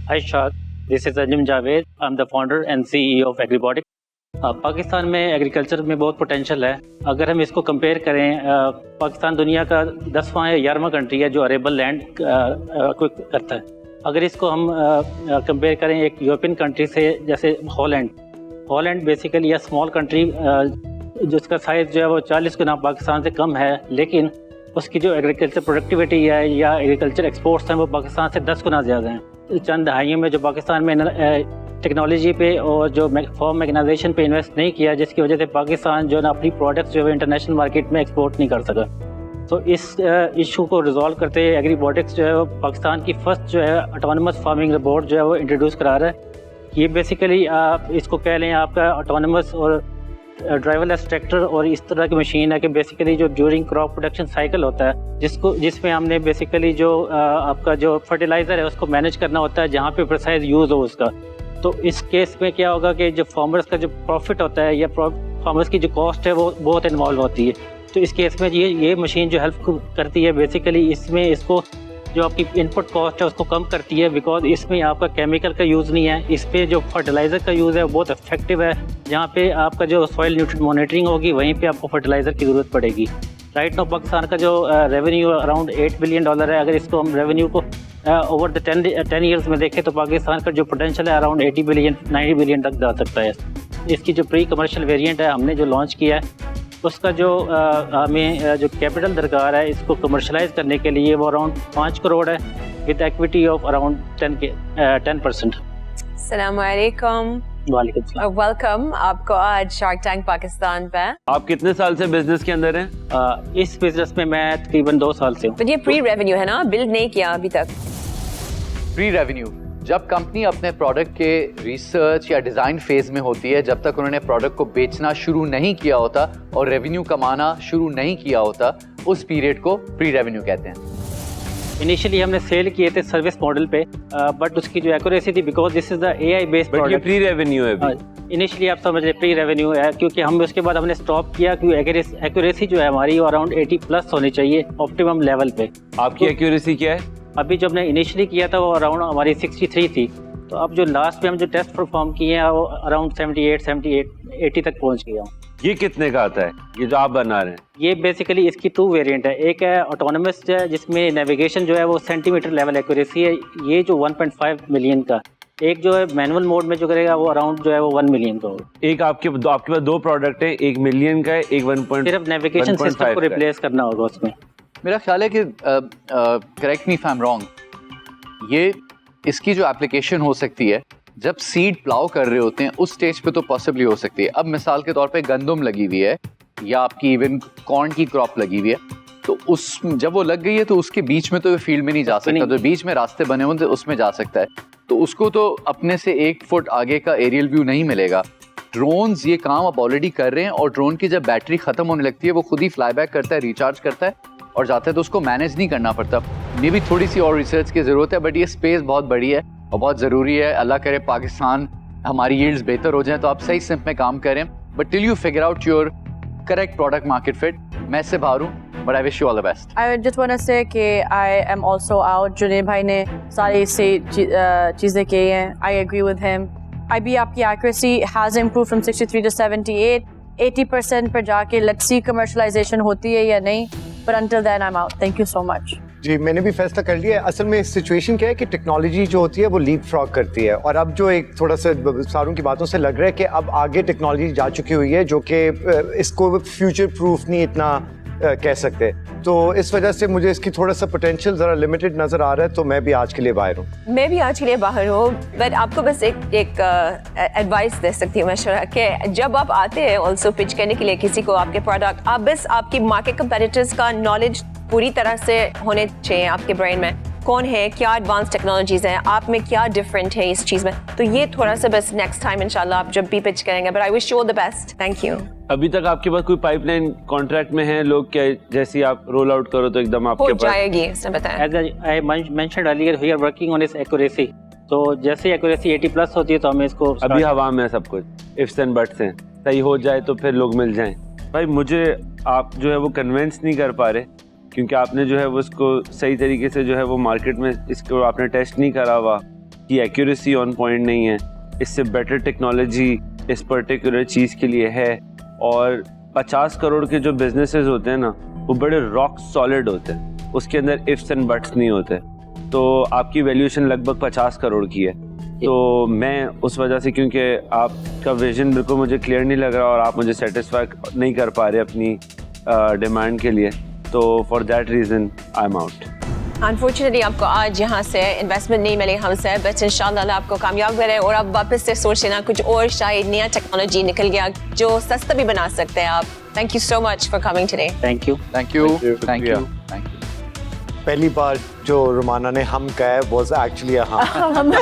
Hi Shad, this is Anjum Javed. I'm the founder and CEO of Agribotics. Pakistan में agriculture में बहुत potential है। अगर हम इसको कंपेयर करें, पाकिस्तान दुनिया का 10वां या 11वां कंट्री है जो अरेबल लैंड को करता है। अगर इसको हम कंपेयर करें एक यूरोपियन कंट्री से, जैसे हॉलैंड बेसिकली या स्मॉल कंट्री जिसका साइज़ जो है वो 40 गुना पाकिस्तान से कम है, लेकिन उसकी जो एग्रीकल्चर प्रोडक्टिविटी है या एग्रीकल्चर एक्सपोर्ट्स हैं वो पाकिस्तान से 10 गुना ज़्यादा हैं। चंद दहाइयों में जो पाकिस्तान में टेक्नोलॉजी पे और जो फार्म मैकेनाइजेशन पे इन्वेस्ट नहीं किया, जिसकी वजह से पाकिस्तान जो है ना अपनी प्रोडक्ट्स जो है इंटरनेशनल मार्केट में एक्सपोर्ट नहीं कर सका। तो इस इशू को रिजॉल्व करते हुए एग्रीबॉटिक्स जो है वो पाकिस्तान की फर्स्ट जो है ऑटोनमस फार्मिंग रोबोट जो है वो इंट्रोड्यूस करा रहा है। ये बेसिकली आप इसको कह लें आपका ऑटोनमस और ड्राइवरलेस ट्रैक्टर और इस तरह की मशीन है कि बेसिकली जो ड्यूरिंग क्रॉप प्रोडक्शन साइकिल होता है जिसमें हमने बेसिकली जो आपका जो फर्टिलाइज़र है उसको मैनेज करना होता है, जहाँ पे प्रिसाइज यूज़ हो उसका। तो इस केस में क्या होगा कि जो फार्मर्स का जो प्रॉफिट होता है या फार्मर्स की जो कॉस्ट है वो बहुत इन्वॉल्व होती है। तो इस केस में ये मशीन जो हेल्प करती है बेसिकली इसमें इसको जो आपकी इनपुट कॉस्ट है उसको कम करती है, बिकॉज इसमें आपका केमिकल का यूज़ नहीं है। इस पर जो फर्टिलाइज़र का यूज़ है वो बहुत इफेक्टिव है। जहाँ पे आपका जो सॉइल न्यूट्रिएंट मॉनिटरिंग होगी वहीं पे आपको फर्टिलाइज़र की ज़रूरत पड़ेगी। राइट नाउ पाकिस्तान का जो रेवेन्यू अराउंड $8 बिलियन है। अगर इसको हम रेवेन्यू को ओवर द 10 ईयर्स में देखें तो पाकिस्तान का जो पोटेंशियल है अराउंड 80 बिलियन 90 बिलियन तक जा सकता है। इसकी जो प्री कमर्शियल वेरिएंट है हमने जो लॉन्च किया है उसका जो हमें जो कैपिटल दरकार है इसको कमर्शलाइज करने के लिए वो अराउंड 5 करोड़ है विद इक्विटी ऑफ अराउंड 10%। अस्सलामुअलैकुम। वालेकुम सलाम। वेलकम आपको आज शार्क टैंक पाकिस्तान पे। आप कितने साल से बिजनेस के अंदर हैं? इस बिजनेस में मैं तकरीबन 2 साल से हूँ। तो ये प्री रेवेन्यू है ना, बिल्ड नहीं किया अभी तक। प्री रेवेन्यू जब कंपनी अपने प्रोडक्ट के रिसर्च या डिज़ाइन फेज में होती है, जब तक उन्होंने प्रोडक्ट को बेचना शुरू नहीं किया होता और रेवेन्यू कमाना शुरू नहीं किया होता, उस पीरियड को प्री रेवेन्यू कहते हैं। इनिशियली हमने सेल किए थे सर्विस मॉडल पे, बट उसकी जो एक्यूरेसी थी, because this is the AI based but ये प्री रेवेन्यू है अभी। इनिशियली आप समझ प्री रेवेन्यू है, क्योंकि हम उसके बाद हमने स्टॉप किया क्योंकि एक्यूरेसी जो है हमारी अराउंड 80+ होनी चाहिए ऑप्टिमम लेवल पे। आपकी एक्यूरेसी क्या है? अभी जब हमने इनिशियली किया था वो अराउंड हमारी 63 थी। तो अब जो लास्ट पे हम जो टेस्ट परफॉर्म किए हैं वो अराउंड 80 तक पहुंच गया हूँ। ये कितने का आता है ये जो आप बना रहे हैं? ये बेसिकली इसकी 2 वेरिएंट है। एक है ऑटोनमस जिसमें नेविगेशन जो है वो सेंटीमीटर लेवल एक्यूरेसी है, ये जो 1.5 मिलियन का। एक जो है मैनुअल मोड में जो करेगा वो अराउंड जो है वो 1 मिलियन का होगा। एक आपके पास 2 प्रोडक्ट है, 1 मिलियन का है, एक 1. सिर्फ नेविगेशन सिस्टम को रिप्लेस करना होगा उसमें। मेरा ख्याल है कि correct me if I am wrong, ये इसकी जो एप्लीकेशन हो सकती है जब सीड प्लाउ कर रहे होते हैं उस स्टेज पे तो पॉसिबली हो सकती है। अब मिसाल के तौर पे गंदम लगी हुई है या आपकी इवन कॉर्न की क्रॉप लगी हुई है, तो उस जब वो लग गई है तो उसके बीच में तो फील्ड में नहीं जा सकता, तो बीच में रास्ते बने हुए तो उसमें जा सकता है। तो उसको तो अपने से 1 फुट आगे का एरियल व्यू नहीं मिलेगा। ड्रोन्स ये काम अब ऑलरेडी कर रहे हैं और ड्रोन की जब बैटरी खत्म होने लगती है वो खुद ही फ्लाई बैक करता है, रिचार्ज करता है और जाता है, तो उसको मैनेज नहीं करना पड़ता। मे भी थोड़ी सी और रिसर्च की ज़रूरत है, बट ये स्पेस बहुत बड़ी है और बहुत ज़रूरी है। अल्लाह करे पाकिस्तान हमारी यील्ड्स बेहतर हो जाए तो आप सही सिंप में काम करें, but till you figure out your correct product market fit, मैं इससे बाहर हूँ, but I wish you all the best. I just want to say कि I am also out. Junaid भाई ने सारी से चीज़ें की हैं, I agree with him. I बी आपकी accuracy has improve from 63 to 78, 80% पर जाके लेट्स सी कमर्शलाइजेशन होती है या नहीं, but until then I'm out. Thank you so much. जी, मैंने भी फैसला कर लिया है। असल में सिचुएशन क्या है कि टेक्नोलॉजी जो होती है वो लीप फ्रॉग करती है, और अब जो एक थोड़ा सा सारों की बातों से लग रहा है कि अब आगे टेक्नोलॉजी जा चुकी हुई है जो कि इसको फ्यूचर प्रूफ नहीं इतना कह सकते। तो इस वजह से मुझे इसकी थोड़ा सा पोटेंशियल ज़रा लिमिटेड नज़र आ रहा है, तो मैं भी आज के लिए बाहर हूँ। मैं भी आज के लिए बाहर हूँ, बट आपको बस एक एडवाइस दे सकती हूँ मशवरा कि जब आप आते हैं ऑल्सो पिच करने के लिए किसी को आपके प्रोडक्ट, आप बस आपकी मार्केट कंपेटिटर्स का नॉलेज पूरी तरह से होने चाहिए आपके ब्रेन में। कौन है, क्या एडवांस टेक्नोलॉजीज हैं, आप में क्या डिफरेंट है इस चीज़ में। तो ये थोड़ा सा बस नेक्स्ट टाइम इंशाल्लाह आप जब भी पिच करेंगे, but I wish you all the best. Thank you. अभी तक आपके पास कोई पाइपलाइन कॉन्ट्रैक्ट में है लोग, क्या जैसे आप रोल आउट करो तो एकदम आपके पास हो जाएगी? इसने बताया। As I mentioned earlier, we are working on its accuracy. तो जैसे एक्यूरेसी 80+ होती है तो हमें इसको अभी हवा में सब कुछ इफ्स एंड बट्स हैं, सही हो जाए तो फिर लोग मिल जाएं। भाई मुझे आप जो है वो कन्विंस नहीं कर पा रहे, क्योंकि आपने जो है वो उसको सही तरीके से जो है वो मार्केट में इसको आपने टेस्ट नहीं करा हुआ, कि एक्यूरेसी ऑन पॉइंट नहीं है, इससे बेटर टेक्नोलॉजी इस पर्टिकुलर चीज़ के लिए है। और 50 करोड़ के जो बिजनेसेस होते हैं ना, वो बड़े रॉक सॉलिड होते हैं, उसके अंदर इफ्स एंड बट्स नहीं होते। तो आपकी वैल्यूएशन लगभग 50 करोड़ की है। तो मैं उस वजह से, क्योंकि आपका विजन बिल्कुल मुझे क्लियर नहीं लग रहा और आप मुझे सेटिस्फाई नहीं कर पा रहे अपनी डिमांड के लिए, तो for that reason I am out. Unfortunately आपको आज यहाँ से इन्वेस्टमेंट नहीं मिली हमसे, बट इंशाल्लाह अल्लाह आपको कामयाब करे और आप वापस से सोच लेना कुछ और, शायद नया टेक्नोलॉजी निकल गया जो सस्ता भी बना सकते हैं आप। Thank you so much for coming today. Thank you. Thank you, Thank you. Thank you, शुक्रिया। Thank you. पहली बार जो रुमाना ने हम कहा है was actually a हम।